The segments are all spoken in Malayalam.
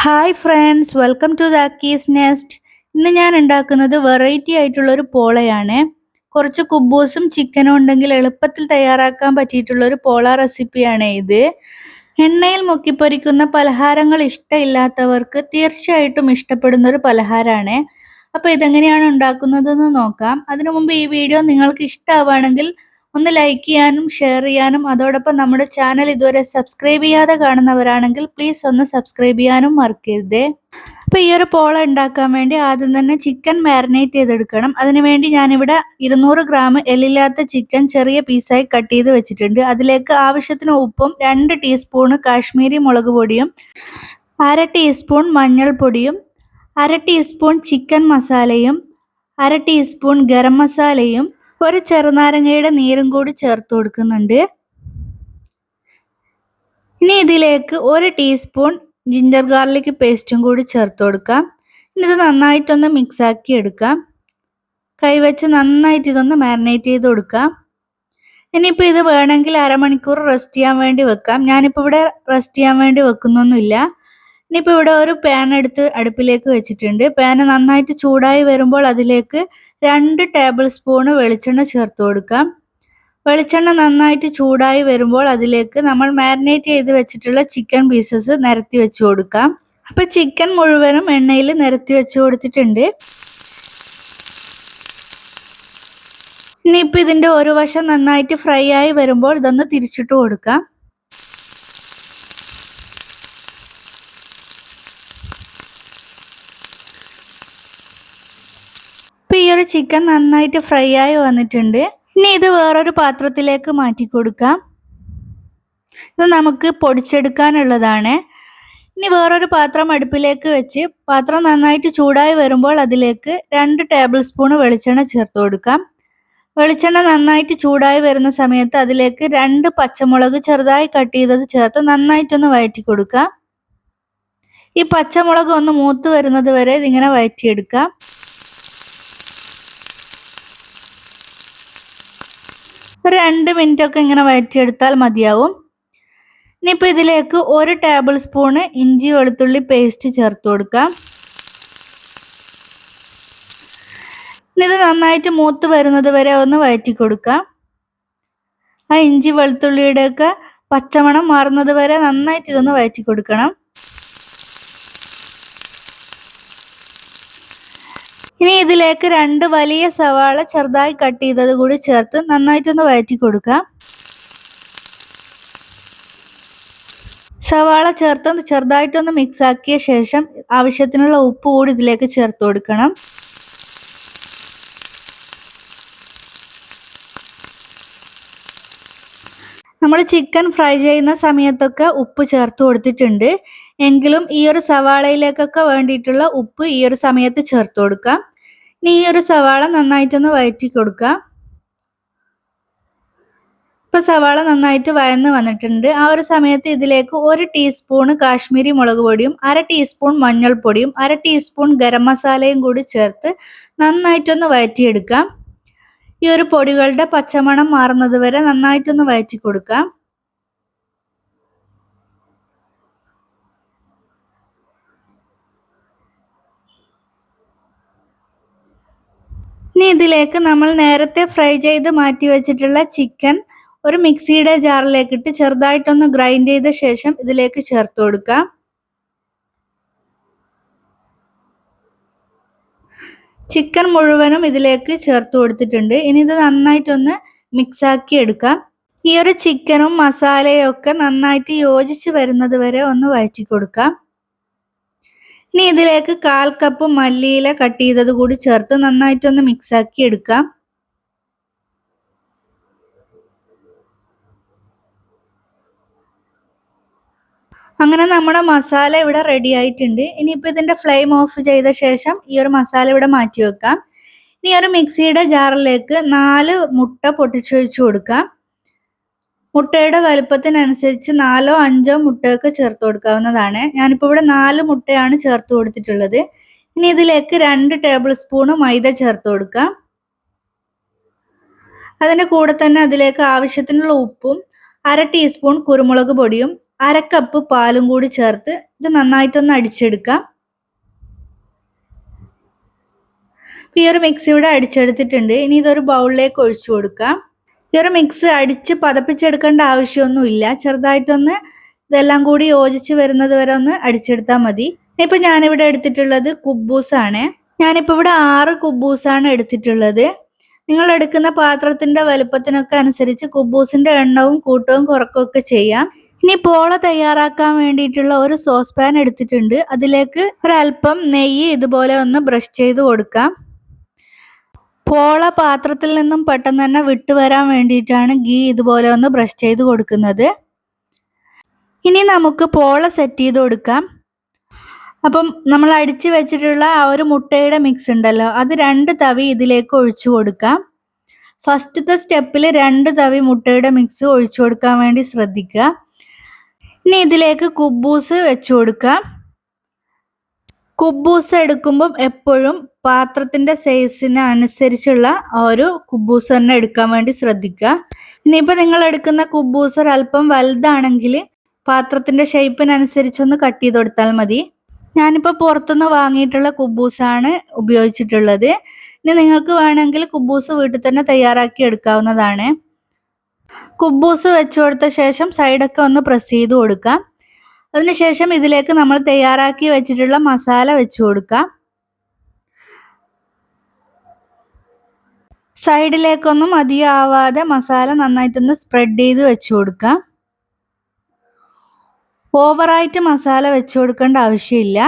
ഹായ് ഫ്രണ്ട്സ്, വെൽക്കം ടു ദാക്കീസ് നെസ്റ്റ്. ഇന്ന് ഞാൻ ഉണ്ടാക്കുന്നത് വെറൈറ്റി ആയിട്ടുള്ളൊരു പോളയാണ്. കുറച്ച് കുബൂസും ചിക്കനും ഉണ്ടെങ്കിൽ എളുപ്പത്തിൽ തയ്യാറാക്കാൻ പറ്റിയിട്ടുള്ളൊരു പോള റെസിപ്പിയാണ് ഇത്. എണ്ണയിൽ മുക്കിപ്പൊരിക്കുന്ന പലഹാരങ്ങൾ ഇഷ്ടമില്ലാത്തവർക്ക് തീർച്ചയായിട്ടും ഇഷ്ടപ്പെടുന്ന ഒരു പലഹാരമാണ്. അപ്പോൾ ഇതെങ്ങനെയാണ് ഉണ്ടാക്കുന്നതെന്ന് നോക്കാം. അതിനു മുമ്പ് ഈ വീഡിയോ നിങ്ങൾക്ക് ഇഷ്ടമാവുകയാണെങ്കിൽ ഒന്ന് ലൈക്ക് ചെയ്യാനും ഷെയർ ചെയ്യാനും അതോടൊപ്പം നമ്മുടെ ചാനൽ ഇതുവരെ സബ്സ്ക്രൈബ് ചെയ്യാതെ കാണുന്നവരാണെങ്കിൽ പ്ലീസ് ഒന്ന് സബ്സ്ക്രൈബ് ചെയ്യാനും മറക്കരുതേ. അപ്പോൾ ഈ ഒരു പോള ഉണ്ടാക്കാൻ വേണ്ടി ആദ്യം തന്നെ ചിക്കൻ മാരിനേറ്റ് ചെയ്തെടുക്കണം. അതിനുവേണ്ടി ഞാനിവിടെ 200 ഗ്രാം എല്ലില്ലാത്ത ചിക്കൻ ചെറിയ പീസായി കട്ട് ചെയ്ത് വെച്ചിട്ടുണ്ട്. അതിലേക്ക് ആവശ്യത്തിന് ഉപ്പും 2 ടീസ്പൂൺ കാശ്മീരി മുളക് പൊടിയും 1/2 ടീസ്പൂൺ മഞ്ഞൾപ്പൊടിയും 1/2 ടീസ്പൂൺ ചിക്കൻ മസാലയും 1/2 ടീസ്പൂൺ ഗരം മസാലയും ഒരു ചെറുനാരങ്ങയുടെ നീരും കൂടി ചേർത്ത് കൊടുക്കുന്നുണ്ട്. ഇനി ഇതിലേക്ക് 1 ടീസ്പൂൺ ജിഞ്ചർ ഗാർലിക് പേസ്റ്റും കൂടി ചേർത്ത് കൊടുക്കാം. ഇനി ഇത് നന്നായിട്ടൊന്ന് മിക്സ് ആക്കി എടുക്കാം. കൈവച്ച് നന്നായിട്ട് ഇതൊന്ന് മാരിനേറ്റ് ചെയ്ത് കൊടുക്കാം. ഇനിയിപ്പോൾ ഇത് വേണമെങ്കിൽ അരമണിക്കൂർ റെസ്റ്റ് ചെയ്യാൻ വേണ്ടി വെക്കാം. ഞാനിപ്പോൾ ഇവിടെ റെസ്റ്റ് ചെയ്യാൻ വേണ്ടി വെക്കുന്നൊന്നുമില്ല. ഇനിയിപ്പോൾ ഇവിടെ ഒരു പാൻ എടുത്ത് അടുപ്പിലേക്ക് വെച്ചിട്ടുണ്ട്. പാൻ നന്നായിട്ട് ചൂടായി വരുമ്പോൾ അതിലേക്ക് 2 ടേബിൾ സ്പൂൺ വെളിച്ചെണ്ണ ചേർത്ത് കൊടുക്കാം. വെളിച്ചെണ്ണ നന്നായിട്ട് ചൂടായി വരുമ്പോൾ അതിലേക്ക് നമ്മൾ മാരിനേറ്റ് ചെയ്ത് വെച്ചിട്ടുള്ള ചിക്കൻ പീസസ് നിരത്തി വെച്ച് കൊടുക്കാം. അപ്പോൾ ചിക്കൻ മുഴുവനും എണ്ണയിൽ നിരത്തി വെച്ച് കൊടുത്തിട്ടുണ്ട്. ഇനിയിപ്പോൾ ഇതിൻ്റെ ഒരു വശം നന്നായിട്ട് ഫ്രൈ ആയി വരുമ്പോൾ ഇതൊന്ന് തിരിച്ചിട്ട് കൊടുക്കാം. ഇപ്പോൾ ഈ ഒരു ചിക്കൻ നന്നായിട്ട് ഫ്രൈ ആയി വന്നിട്ടുണ്ട്. ഇനി ഇത് വേറൊരു പാത്രത്തിലേക്ക് മാറ്റി കൊടുക്കാം. ഇത് നമുക്ക് പൊടിച്ചെടുക്കാനുള്ളതാണ്. ഇനി വേറൊരു പാത്രം അടുപ്പിലേക്ക് വെച്ച് പാത്രം നന്നായിട്ട് ചൂടായി വരുമ്പോൾ അതിലേക്ക് 2 ടേബിൾ സ്പൂൺ വെളിച്ചെണ്ണ ചേർത്ത് കൊടുക്കാം. വെളിച്ചെണ്ണ നന്നായിട്ട് ചൂടായി വരുന്ന സമയത്ത് അതിലേക്ക് 2 പച്ചമുളക് ചെറുതായി കട്ട് ചെയ്തത് ചേർത്ത് നന്നായിട്ടൊന്ന് വഴറ്റി കൊടുക്കാം. ഈ പച്ചമുളക് ഒന്ന് മൂത്ത് വരുന്നത് വരെ ഇതിങ്ങനെ വഴറ്റിയെടുക്കാം. ഒരു 2 മിനിറ്റ് ഒക്കെ ഇങ്ങനെ വഴറ്റിയെടുത്താൽ മതിയാവും. ഇനിയിപ്പോൾ ഇതിലേക്ക് 1 ടേബിൾ സ്പൂണ് ഇഞ്ചി വെളുത്തുള്ളി പേസ്റ്റ് ചേർത്ത് കൊടുക്കാം. ഇത് നന്നായിട്ട് മൂത്ത് വരുന്നത് വരെ ഒന്ന് വഴറ്റി കൊടുക്കാം. ആ ഇഞ്ചി വെളുത്തുള്ളിയുടെയൊക്കെ പച്ചമണം മാറുന്നത് വരെ നന്നായിട്ട് ഇതൊന്ന് വഴറ്റി കൊടുക്കണം. ഇനി ഇതിലേക്ക് 2 വലിയ സവാള ചെറുതായി കട്ട് ചെയ്തത് കൂടി ചേർത്ത് നന്നായിട്ടൊന്ന് വഴറ്റി കൊടുക്കാം. സവാള ചേർത്ത് ചെറുതായിട്ടൊന്ന് മിക്സ് ആക്കിയ ശേഷം ആവശ്യത്തിനുള്ള ഉപ്പ് കൂടി ഇതിലേക്ക് ചേർത്ത് കൊടുക്കണം. നമ്മൾ ചിക്കൻ ഫ്രൈ ചെയ്യുന്ന സമയത്തൊക്കെ ഉപ്പ് ചേർത്ത് കൊടുത്തിട്ടുണ്ട്. എങ്കിലും ഈ ഒരു സവാളയിലേക്കൊക്കെ വേണ്ടിയിട്ടുള്ള ഉപ്പ് ഈ ഒരു സമയത്ത് ചേർത്ത് കൊടുക്കാം. ഇനി ഈ ഒരു സവാള നന്നായിട്ടൊന്ന് വഴറ്റി കൊടുക്കാം. ഇപ്പോൾ സവാള നന്നായിട്ട് വഴന്ന് വന്നിട്ടുണ്ട്. ആ ഒരു സമയത്ത് ഇതിലേക്ക് 1 ടീസ്പൂൺ കാശ്മീരി മുളക് പൊടിയും 1/2 ടീസ്പൂൺ മഞ്ഞൾപ്പൊടിയും 1/2 ടീസ്പൂൺ ഗരം മസാലയും കൂടി ചേർത്ത് നന്നായിട്ടൊന്ന് വഴറ്റിയെടുക്കാം. ഈ ഒരു പൊടികളുടെ പച്ചമണം മാറുന്നത് വരെ നന്നായിട്ടൊന്ന് വഴറ്റി കൊടുക്കാം. ഇനി ഇതിലേക്ക് നമ്മൾ നേരത്തെ ഫ്രൈ ചെയ്ത് മാറ്റി വെച്ചിട്ടുള്ള ചിക്കൻ ഒരു മിക്സിയുടെ ജാറിലേക്ക് ഇട്ട് ചെറുതായിട്ടൊന്ന് ഗ്രൈൻഡ് ചെയ്ത ശേഷം ഇതിലേക്ക് ചേർത്ത് കൊടുക്കാം. ചിക്കൻ മുഴുവനും ഇതിലേക്ക് ചേർത്ത് കൊടുത്തിട്ടുണ്ട്. ഇനി ഇത് നന്നായിട്ടൊന്ന് മിക്സ് ആക്കി എടുക്കാം. ഈ ഒരു ചിക്കനും മസാലയും ഒക്കെ നന്നായിട്ട് യോജിച്ച് വരുന്നത് വരെ ഒന്ന് വഴറ്റി കൊടുക്കാം. ഇനി ഇതിലേക്ക് 1/4 കപ്പ് മല്ലിയില കട്ട് ചെയ്തത് കൂടി ചേർത്ത് നന്നായിട്ടൊന്ന് മിക്സ് ആക്കി എടുക്കാം. അങ്ങനെ നമ്മുടെ മസാല ഇവിടെ റെഡി ആയിട്ടുണ്ട്. ഇനിയിപ്പോൾ ഇതിൻ്റെ ഫ്ലെയിം ഓഫ് ചെയ്ത ശേഷം ഈ ഒരു മസാല ഇവിടെ മാറ്റി വെക്കാം. ഇനി ഒരു മിക്സിയുടെ ജാറിലേക്ക് 4 മുട്ട പൊട്ടിച്ചൊഴിച്ച് കൊടുക്കാം. മുട്ടയുടെ വലുപ്പത്തിനനുസരിച്ച് 4ഓ 5ഓ മുട്ടയൊക്കെ ചേർത്ത് കൊടുക്കാവുന്നതാണ്. ഞാനിപ്പോൾ ഇവിടെ 4 മുട്ടയാണ് ചേർത്ത് കൊടുത്തിട്ടുള്ളത്. ഇനി ഇതിലേക്ക് 2 ടേബിൾ സ്പൂൺ മൈദ ചേർത്ത് കൊടുക്കാം. അതിൻ്റെ കൂടെ തന്നെ അതിലേക്ക് ആവശ്യത്തിനുള്ള ഉപ്പും 1/2 ടീസ്പൂൺ കുരുമുളക് പൊടിയും 1/2 കപ്പ് പാലും കൂടി ചേർത്ത് ഇത് നന്നായിട്ടൊന്ന് അടിച്ചെടുക്കാം. ഈ ഒരു മിക്സ് ഇവിടെ അടിച്ചെടുത്തിട്ടുണ്ട്. ഇനി ഇതൊരു ബൗളിലേക്ക് ഒഴിച്ചു കൊടുക്കാം. ഈ ഒരു മിക്സ് അടിച്ച് പതപ്പിച്ചെടുക്കേണ്ട ആവശ്യമൊന്നുമില്ല. ചെറുതായിട്ടൊന്ന് ഇതെല്ലാം കൂടി യോജിച്ച് വരുന്നത് വരെ ഒന്ന് അടിച്ചെടുത്താൽ മതി. ഇപ്പം ഞാനിവിടെ എടുത്തിട്ടുള്ളത് കുബൂസാണ്. ഞാനിപ്പോൾ ഇവിടെ 6 കുബൂസാണ് എടുത്തിട്ടുള്ളത്. നിങ്ങൾ എടുക്കുന്ന പാത്രത്തിന്റെ വലുപ്പത്തിനൊക്കെ അനുസരിച്ച് കുബൂസിന്റെ എണ്ണവും കൂട്ടവും കുറക്കുകയൊക്കെ ചെയ്യാം. ഇനി പോള തയ്യാറാക്കാൻ വേണ്ടിയിട്ടുള്ള ഒരു സോസ് പാൻ എടുത്തിട്ടുണ്ട്. അതിലേക്ക് ഒരല്പം നെയ്യ് ഇതുപോലെ ഒന്ന് ബ്രഷ് ചെയ്ത് കൊടുക്കാം. പോള പാത്രത്തിൽ നിന്നും പെട്ടെന്ന് തന്നെ വിട്ടുവരാൻ വേണ്ടിയിട്ടാണ് ഗീ ഇതുപോലെ ഒന്ന് ബ്രഷ് ചെയ്ത് കൊടുക്കുന്നത്. ഇനി നമുക്ക് പോള സെറ്റ് ചെയ്ത് കൊടുക്കാം. അപ്പം നമ്മൾ അടിച്ചു വെച്ചിട്ടുള്ള ആ ഒരു മുട്ടയുടെ മിക്സ് ഉണ്ടല്ലോ, അത് 2 തവി ഇതിലേക്ക് ഒഴിച്ചു കൊടുക്കാം. ഫസ്റ്റത്തെ സ്റ്റെപ്പിൽ 2 തവി മുട്ടയുടെ മിക്സ് ഒഴിച്ചു കൊടുക്കാൻ വേണ്ടി ശ്രദ്ധിക്കുക. ഇനി ഇതിലേക്ക് കുബൂസ് വെച്ചു കൊടുക്കാം. കുബൂസ് എടുക്കുമ്പം എപ്പോഴും പാത്രത്തിന്റെ സൈസിന് അനുസരിച്ചുള്ള ഒരു കുബൂസ് തന്നെ എടുക്കാൻ വേണ്ടി ശ്രദ്ധിക്കുക. ഇനിയിപ്പോൾ നിങ്ങൾ എടുക്കുന്ന കുബൂസ് ഒരല്പം വലുതാണെങ്കിൽ പാത്രത്തിന്റെ ഷേപ്പിനനുസരിച്ചൊന്ന് കട്ട് ചെയ്ത് കൊടുത്താൽ മതി. ഞാനിപ്പോൾ പുറത്തുനിന്ന് വാങ്ങിയിട്ടുള്ള കുബൂസാണ് ഉപയോഗിച്ചിട്ടുള്ളത്. ഇനി നിങ്ങൾക്ക് വേണമെങ്കിൽ കുബൂസ് വീട്ടിൽ തന്നെ തയ്യാറാക്കി എടുക്കാവുന്നതാണ്. കുബൂസ് വെച്ചു കൊടുത്ത ശേഷം സൈഡൊക്കെ ഒന്ന് പ്രസ് ചെയ്ത് കൊടുക്കാം. അതിനുശേഷം ഇതിലേക്ക് നമ്മൾ തയ്യാറാക്കി വെച്ചിട്ടുള്ള മസാല വെച്ചു കൊടുക്കാം. സൈഡിലേക്കൊന്നും അധികമാവാതെ മസാല നന്നായിട്ടൊന്ന് സ്പ്രെഡ് ചെയ്ത് വെച്ചു കൊടുക്കാം. ഓവറായിട്ട് മസാല വെച്ചു കൊടുക്കേണ്ട ആവശ്യമില്ല.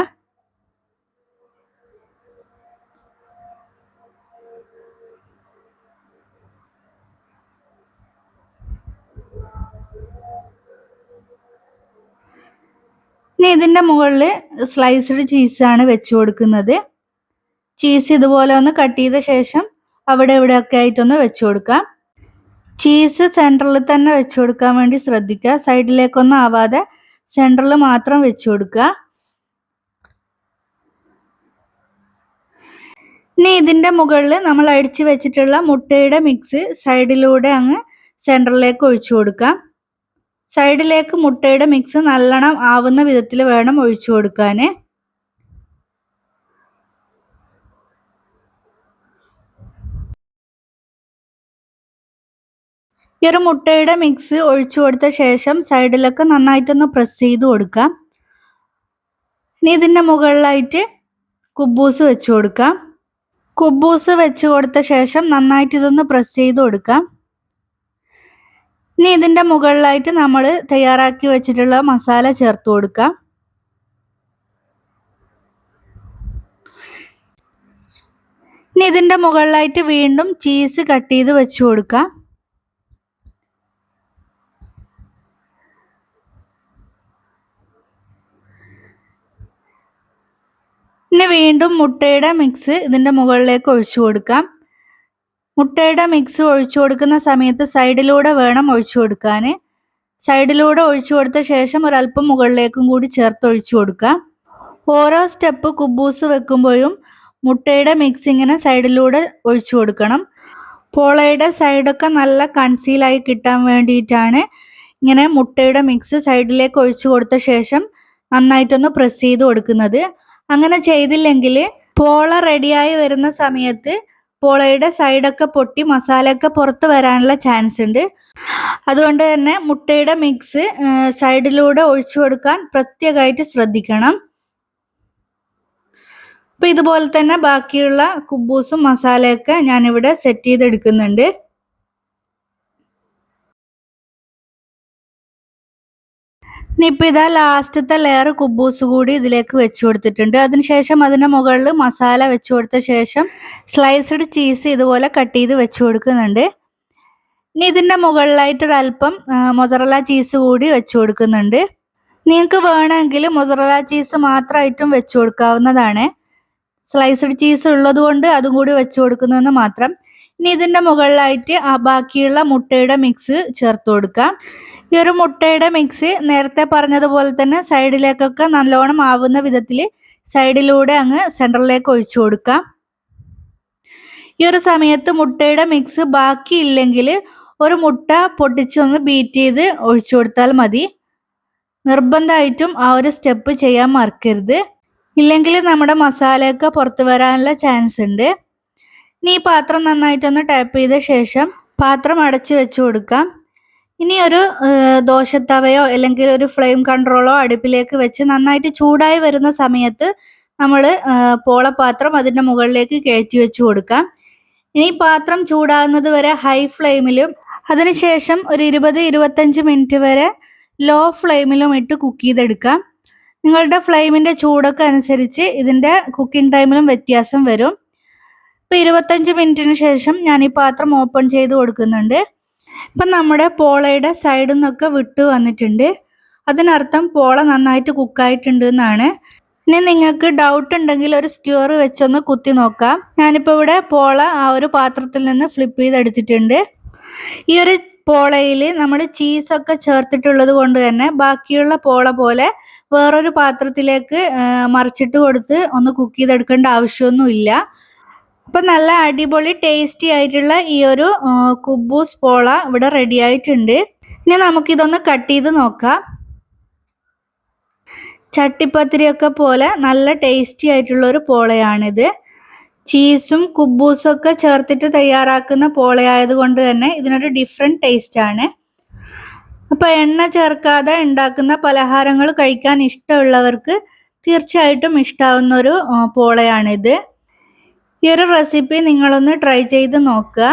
ഇനി ഇതിൻ്റെ മുകളിൽ സ്ലൈസ്ഡ് ചീസാണ് വെച്ചു കൊടുക്കുന്നത്. ചീസ് ഇതുപോലെ ഒന്ന് കട്ട് ചെയ്ത ശേഷം അവിടെ ഇവിടെയൊക്കെ ആയിട്ടൊന്ന് വെച്ചു കൊടുക്കാം. ചീസ് സെൻറ്ററിൽ തന്നെ വെച്ചു കൊടുക്കാൻ വേണ്ടി ശ്രദ്ധിക്കുക. സൈഡിലേക്കൊന്നും ആവാതെ സെൻറ്ററിൽ മാത്രം വെച്ചു കൊടുക്കുക. ഇനി ഇതിൻ്റെ മുകളിൽ നമ്മൾ അടിച്ചു വെച്ചിട്ടുള്ള മുട്ടയുടെ മിക്സ് സൈഡിലൂടെ അങ്ങ് സെൻറ്ററിലേക്ക് ഒഴിച്ചു കൊടുക്കാം. സൈഡിലേക്ക് മുട്ടയുടെ മിക്സ് നല്ലോണം ആവുന്ന വിധത്തിൽ വേണം ഒഴിച്ചു കൊടുക്കാൻ. ഈ ഒരു മുട്ടയുടെ മിക്സ് ഒഴിച്ചു കൊടുത്ത ശേഷം സൈഡിലൊക്കെ നന്നായിട്ടൊന്ന് പ്രസ് ചെയ്ത് കൊടുക്കാം. ഇനി ഇതിൻ്റെ മുകളിലായിട്ട് കുബൂസ് വെച്ചു കൊടുക്കാം. കുബൂസ് വെച്ച് കൊടുത്ത ശേഷം നന്നായിട്ട് ഇതൊന്ന് പ്രസ് ചെയ്ത് കൊടുക്കാം. ഇനി ഇതിൻ്റെ മുകളിലായിട്ട് നമ്മൾ തയ്യാറാക്കി വെച്ചിട്ടുള്ള മസാല ചേർത്ത് കൊടുക്കാം. ഇനി ഇതിൻ്റെ മുകളിലായിട്ട് വീണ്ടും ചീസ് കട്ട് ചെയ്ത് വെച്ച് കൊടുക്കാം. ഇനി വീണ്ടും മുട്ടയുടെ മിക്സ് ഇതിൻ്റെ മുകളിലേക്ക് ഒഴിച്ചു കൊടുക്കാം. മുട്ടയുടെ മിക്സ് ഒഴിച്ചു കൊടുക്കുന്ന സമയത്ത് സൈഡിലൂടെ വേണം ഒഴിച്ചു കൊടുക്കാൻ. സൈഡിലൂടെ ഒഴിച്ചു കൊടുത്ത ശേഷം ഒരല്പം മുകളിലേക്കും കൂടി ചേർത്ത് ഒഴിച്ചു കൊടുക്കാം. ഓരോ സ്റ്റെപ്പ് കുബൂസ് വെക്കുമ്പോഴും മുട്ടയുടെ മിക്സ് ഇങ്ങനെ സൈഡിലൂടെ ഒഴിച്ചു കൊടുക്കണം. പോളയുടെ സൈഡൊക്കെ നല്ല കൺസീലായി കിട്ടാൻ വേണ്ടിയിട്ടാണ് ഇങ്ങനെ മുട്ടയുടെ മിക്സ് സൈഡിലേക്ക് ഒഴിച്ചു കൊടുത്ത ശേഷം നന്നായിട്ടൊന്ന് പ്രസ് ചെയ്ത് കൊടുക്കുന്നത്. അങ്ങനെ ചെയ്തില്ലെങ്കിൽ പോള റെഡിയായി വരുന്ന സമയത്ത് പോളയുടെ സൈഡൊക്കെ പൊട്ടി മസാലയൊക്കെ പുറത്ത് വരാനുള്ള ചാൻസ് ഉണ്ട്. അതുകൊണ്ട് തന്നെ മുട്ടയുടെ മിക്സ് സൈഡിലൂടെ ഒഴിച്ചു കൊടുക്കാൻ പ്രത്യേകമായിട്ട് ശ്രദ്ധിക്കണം. അപ്പോൾ ഇതുപോലെ തന്നെ ബാക്കിയുള്ള കുബൂസും മസാലയൊക്കെ ഞാനിവിടെ സെറ്റ് ചെയ്തെടുക്കുന്നുണ്ട്. ഇനിയിപ്പോൾ ഇതാ ലാസ്റ്റത്തെ ലെയർ കുബൂസ് കൂടി ഇതിലേക്ക് വെച്ച് കൊടുത്തിട്ടുണ്ട്. അതിനുശേഷം അതിൻ്റെ മുകളിൽ മസാല വെച്ച് കൊടുത്ത ശേഷം സ്ലൈസ്ഡ് ചീസ് ഇതുപോലെ കട്ട് ചെയ്ത് വെച്ച് കൊടുക്കുന്നുണ്ട്. ഇനി ഇതിൻ്റെ മുകളിലായിട്ടൊരല്പം മൊസറല്ല ചീസ് കൂടി വെച്ച് കൊടുക്കുന്നുണ്ട്. നിങ്ങൾക്ക് വേണമെങ്കിൽ മൊസറല്ല ചീസ് മാത്രമായിട്ടും വെച്ച് കൊടുക്കാവുന്നതാണ്. സ്ലൈസ്ഡ് ചീസ് ഉള്ളത് കൊണ്ട് അതും കൂടി വെച്ച് കൊടുക്കുന്നതെന്ന് മാത്രം. ഇനി ഇതിൻ്റെ മുകളിലായിട്ട് ബാക്കിയുള്ള മുട്ടയുടെ മിക്സ് ചേർത്ത് കൊടുക്കാം. ഈ ഒരു മുട്ടയുടെ മിക്സ് നേരത്തെ പറഞ്ഞതുപോലെ തന്നെ സൈഡിലേക്കൊക്കെ നല്ലോണം ആവുന്ന വിധത്തിൽ സൈഡിലൂടെ അങ്ങ് സെൻറ്ററിലേക്ക് ഒഴിച്ചു കൊടുക്കാം. ഈ ഒരു സമയത്ത് മുട്ടയുടെ മിക്സ് ബാക്കിയില്ലെങ്കിൽ ഒരു മുട്ട പൊട്ടിച്ചൊന്ന് ബീറ്റ് ചെയ്ത് ഒഴിച്ചു കൊടുത്താൽ മതി. നിർബന്ധമായിട്ടും ആ ഒരു സ്റ്റെപ്പ് ചെയ്യാൻ മറക്കരുത്. ഇല്ലെങ്കിൽ നമ്മുടെ മസാലയൊക്കെ പുറത്ത് വരാനുള്ള ചാൻസ് ഉണ്ട്. ഇനി ഈ പാത്രം നന്നായിട്ടൊന്ന് ടാപ്പ് ചെയ്ത ശേഷം പാത്രം അടച്ച് വെച്ച് കൊടുക്കാം. ഇനി ഒരു ദോശത്തവയോ അല്ലെങ്കിൽ ഒരു ഫ്ലെയിം കൺട്രോളോ അടുപ്പിലേക്ക് വെച്ച് നന്നായിട്ട് ചൂടായി വരുന്ന സമയത്ത് നമ്മൾ പോളപ്പാത്രം അതിൻ്റെ മുകളിലേക്ക് കയറ്റി വെച്ച് കൊടുക്കാം. ഇനി പാത്രം ചൂടാകുന്നത് വരെ ഹൈ ഫ്ലെയിമിലും അതിനുശേഷം ഒരു 20-25 മിനിറ്റ് വരെ ലോ ഫ്ലെയിമിലും ഇട്ട് കുക്ക് ചെയ്തെടുക്കാം. നിങ്ങളുടെ ഫ്ലെയിമിൻ്റെ ചൂടൊക്കെ അനുസരിച്ച് ഇതിൻ്റെ കുക്കിംഗ് ടൈമിലും വ്യത്യാസം വരും. ഇപ്പോൾ 25 മിനിറ്റിന് ശേഷം ഞാൻ ഈ പാത്രം ഓപ്പൺ ചെയ്ത് കൊടുക്കുന്നുണ്ട്. ഇപ്പം നമ്മുടെ പോളയുടെ സൈഡിൽ നിന്നൊക്കെ വിട്ട് വന്നിട്ടുണ്ട്. അതിനർത്ഥം പോള നന്നായിട്ട് കുക്കായിട്ടുണ്ട് എന്നാണ്. ഇനി നിങ്ങൾക്ക് ഡൗട്ട് ഉണ്ടെങ്കിൽ ഒരു സ്ക്യൂർ വെച്ചൊന്ന് കുത്തി നോക്കാം. ഞാനിപ്പോൾ ഇവിടെ പോള ആ ഒരു പാത്രത്തിൽ നിന്ന് ഫ്ലിപ്പ് ചെയ്തെടുത്തിട്ടുണ്ട്. ഈ ഒരു പോളയിൽ നമ്മൾ ചീസൊക്കെ ചേർത്തിട്ടുള്ളത് കൊണ്ട് തന്നെ ബാക്കിയുള്ള പോള പോലെ വേറൊരു പാത്രത്തിലേക്ക് മറിച്ചിട്ട് കൊടുത്ത് ഒന്ന് കുക്ക് ചെയ്തെടുക്കേണ്ട ആവശ്യമൊന്നുമില്ല. അപ്പം നല്ല അടിപൊളി ടേസ്റ്റി ആയിട്ടുള്ള ഈ ഒരു കുബൂസ് പോള ഇവിടെ റെഡി ആയിട്ടുണ്ട്. ഇനി നമുക്കിതൊന്ന് കട്ട് ചെയ്ത് നോക്കാം. ചട്ടിപ്പത്തിരിയൊക്കെ പോലെ നല്ല ടേസ്റ്റി ആയിട്ടുള്ള ഒരു പോളയാണിത്. ചീസും കുബൂസും ഒക്കെ ചേർത്തിട്ട് തയ്യാറാക്കുന്ന പോളയായത് കൊണ്ട് തന്നെ ഇതിനൊരു ഡിഫറെൻറ്റ് ടേസ്റ്റാണ്. അപ്പോൾ എണ്ണ ചേർക്കാതെ ഉണ്ടാക്കുന്ന പലഹാരങ്ങൾ കഴിക്കാൻ ഇഷ്ടമുള്ളവർക്ക് തീർച്ചയായിട്ടും ഇഷ്ടാവുന്ന ഒരു പോളയാണിത്. ഈ ഒരു റെസിപ്പി നിങ്ങളൊന്ന് ട്രൈ ചെയ്ത് നോക്കുക.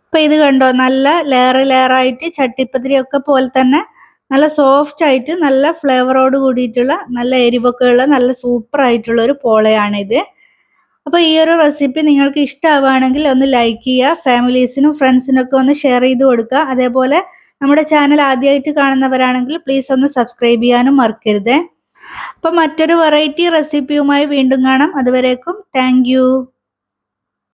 അപ്പോൾ ഇത് കണ്ടോ, നല്ല ലെയറായിട്ട് ചട്ടിപ്പത്തിരിയൊക്കെ പോലെ തന്നെ നല്ല സോഫ്റ്റ് ആയിട്ട് നല്ല ഫ്ലേവറോട് കൂടിയിട്ടുള്ള നല്ല എരിവൊക്കെ ഉള്ള നല്ല സൂപ്പർ ആയിട്ടുള്ള ഒരു പോളയാണിത്. അപ്പോൾ ഈ ഒരു റെസിപ്പി നിങ്ങൾക്ക് ഇഷ്ടമാവുകയാണെങ്കിൽ ഒന്ന് ലൈക്ക് ചെയ്യുക, ഫാമിലീസിനും ഫ്രണ്ട്സിനൊക്കെ ഒന്ന് ഷെയർ ചെയ്ത് കൊടുക്കുക. അതേപോലെ നമ്മുടെ ചാനൽ ആദ്യമായിട്ട് കാണുന്നവരാണെങ്കിൽ പ്ലീസ് ഒന്ന് സബ്സ്ക്രൈബ് ചെയ്യാനും മറക്കരുത്. അപ്പോൾ മറ്റൊരു വെറൈറ്റി റെസിപ്പിയുമായി വീണ്ടും കാണാം. അതുവരേക്കും താങ്ക് യു.